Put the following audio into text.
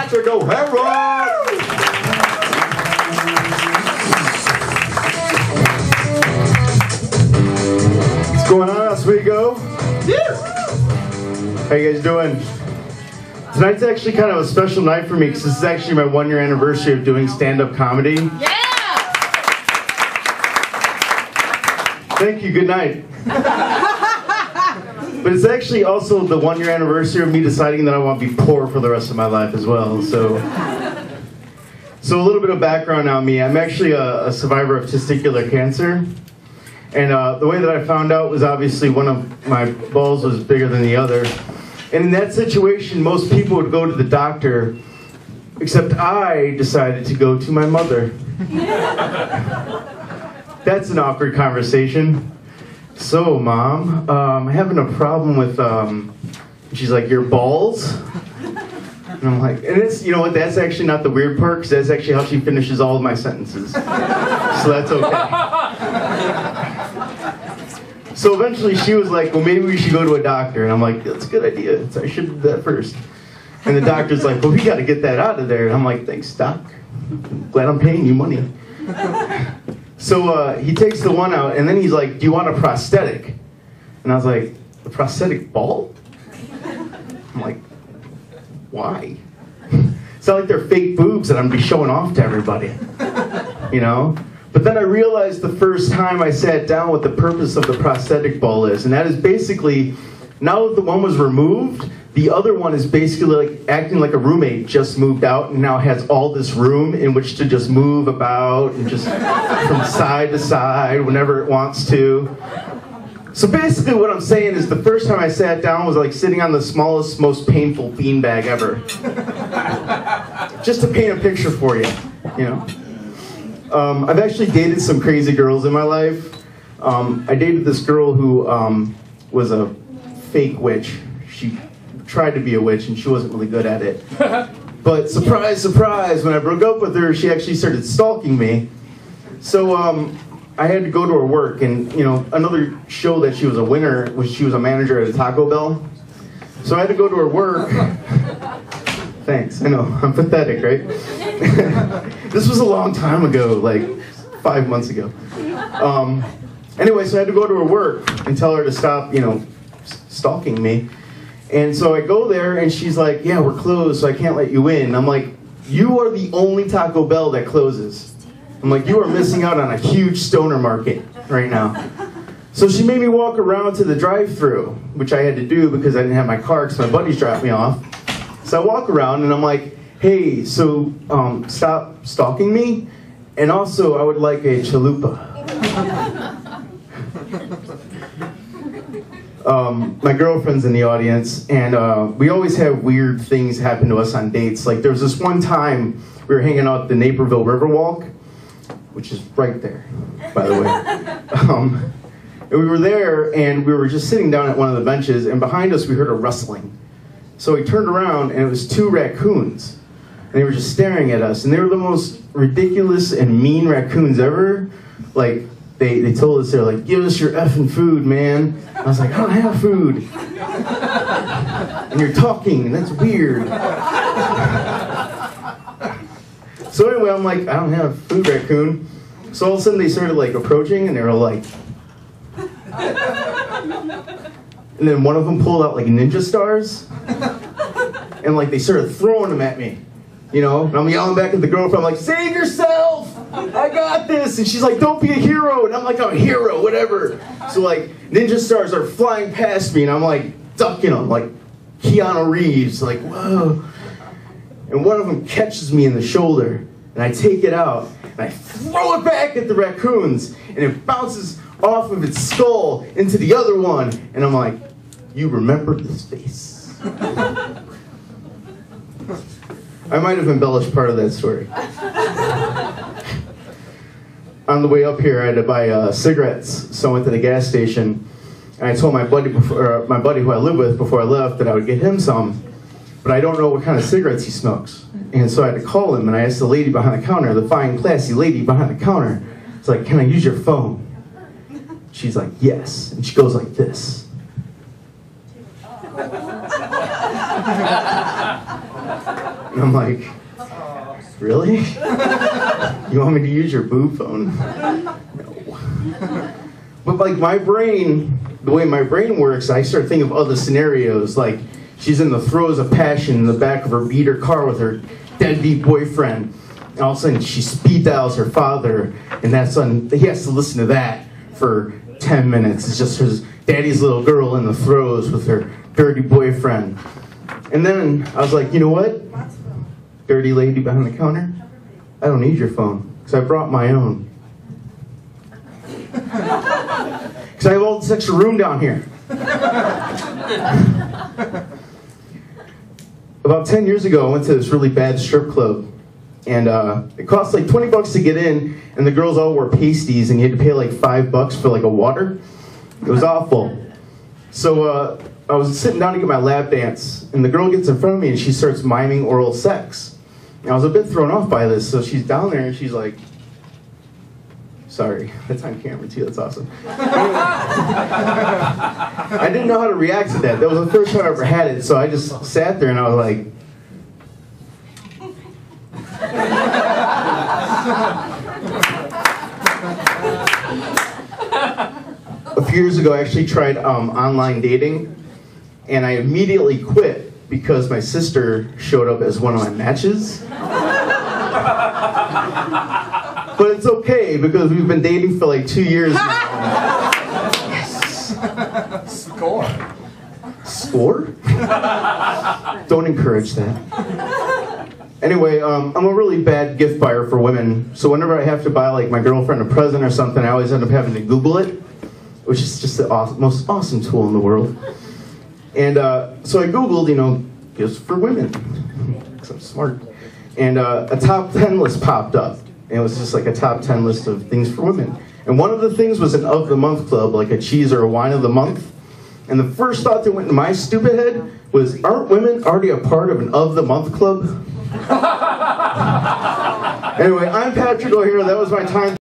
fantastic ohara! What's going on, Oswego? How you guys doing? Tonight's actually kind of a special night for me because this is actually my 1-year anniversary of doing stand-up comedy. Yeah! Thank you, good night. But it's actually also the 1-year anniversary of me deciding that I want to be poor for the rest of my life as well. So a little bit of background on me. I'm actually a survivor of testicular cancer. And the way that I found out was obviously one of my balls was bigger than the other. And in that situation, most people would go to the doctor, except I decided to go to my mother. That's an awkward conversation. So, Mom, I'm having a problem with, she's like, your balls? And I'm like, and it's, you know what, that's actually not the weird part, because that's actually how she finishes all of my sentences. So that's okay. So eventually she was like, well, maybe we should go to a doctor. And I'm like, that's a good idea. I should do that first. And the doctor's like, well, we got to get that out of there. And I'm like, thanks, Doc. Glad I'm paying you money. So he takes the one out, and then he's like, do you want a prosthetic? And I was like, a prosthetic ball? I'm like, why? It's not like they're fake boobs that I'm going to be showing off to everybody, you know? But then I realized the first time I sat down what the purpose of the prosthetic ball is, and that is basically, now that the one was removed, the other one is basically like acting like a roommate just moved out and now has all this room in which to just move about and just from side to side whenever it wants to. So basically what I'm saying is the first time I sat down was like sitting on the smallest, most painful beanbag ever. Just to paint a picture for you, you know. I've actually dated some crazy girls in my life. I dated this girl who was a fake witch. She tried to be a witch and she wasn't really good at it. But surprise, surprise, when I broke up with her, she actually started stalking me. So I had to go to her work, and you know, another show that she was a winner was she was a manager at a Taco Bell. So I had to go to her work. Thanks, I know, I'm pathetic, right? This was a long time ago, like 5 months ago. Anyway, so I had to go to her work and tell her to stop, you know, stalking me. And so I go there and she's like, yeah, we're closed, so I can't let you in. And I'm like, you are the only Taco Bell that closes. I'm like, you are missing out on a huge stoner market right now. So she made me walk around to the drive-thru, which I had to do because I didn't have my car because my buddies dropped me off. So I walk around and I'm like, hey, so stop stalking me, and also I would like a chalupa. My girlfriend's in the audience, and we always have weird things happen to us on dates. Like there was this one time we were hanging out at the Naperville Riverwalk, which is right there, by the way. And we were there, and we were just sitting down at one of the benches, and behind us we heard a rustling. So we turned around, and it was 2 raccoons. And they were just staring at us, and they were the most ridiculous and mean raccoons ever. Like, they told us, they're like, give us your effing food, man. I was like, I don't have food. And you're talking, and that's weird. So anyway, I'm like, I don't have food, raccoon. So all of a sudden they started like approaching, and they were like, and then one of them pulled out like ninja stars, and like they started throwing them at me. You know, and I'm yelling back at the girlfriend, I'm like, save yourself! I got this! And she's like, don't be a hero! And I'm like, I'm a hero, whatever. So like, ninja stars are flying past me, and I'm like, ducking them, like Keanu Reeves, like, whoa. And one of them catches me in the shoulder, and I take it out, and I throw it back at the raccoons, and it bounces off of its skull into the other one, and I'm like, you remember this face. I might have embellished part of that story. On the way up here, I had to buy cigarettes, so I went to the gas station, and I told my buddy who I live with before I left that I would get him some, but I don't know what kind of cigarettes he smokes. And so I had to call him, and I asked the lady behind the counter, the fine, classy lady behind the counter, it's like, can I use your phone? She's like, yes. And she goes like this. And I'm like, really? You want me to use your boob phone? No. But like my brain, the way my brain works, I start thinking of other scenarios, like she's in the throes of passion in the back of her beater car with her deadbeat boyfriend. And all of a sudden she speed dials her father, and that son, he has to listen to that for 10 minutes. It's just his daddy's little girl in the throes with her dirty boyfriend. And then I was like, you know what? Dirty lady behind the counter, I don't need your phone, because I brought my own. Because I have all this extra room down here. About 10 years ago, I went to this really bad strip club. And it cost like 20 bucks to get in, and the girls all wore pasties, and you had to pay like $5 for like a water. It was awful. So I was sitting down to get my lap dance, and the girl gets in front of me, and she starts miming oral sex. And I was a bit thrown off by this, so she's down there, and she's like, sorry, that's on camera too, that's awesome. I didn't know how to react to that. That was the first time I ever had it, so I just sat there and I was like, a few years ago I actually tried online dating, and I immediately quit because my sister showed up as one of my matches. But it's okay, because we've been dating for like 2 years now. Yes. Score. Score? Don't encourage that. Anyway, I'm a really bad gift buyer for women, so whenever I have to buy like my girlfriend a present or something, I always end up having to Google it, which is just the most awesome tool in the world. And so I Googled, gifts for women, because I'm smart. And a top 10 list popped up. And it was just like a top 10 list of things for women. And one of the things was an of the month club, like a cheese or a wine of the month. And the first thought that went in my stupid head was, aren't women already a part of an of the month club? Anyway, I'm Patrick O'Hara. That was my time.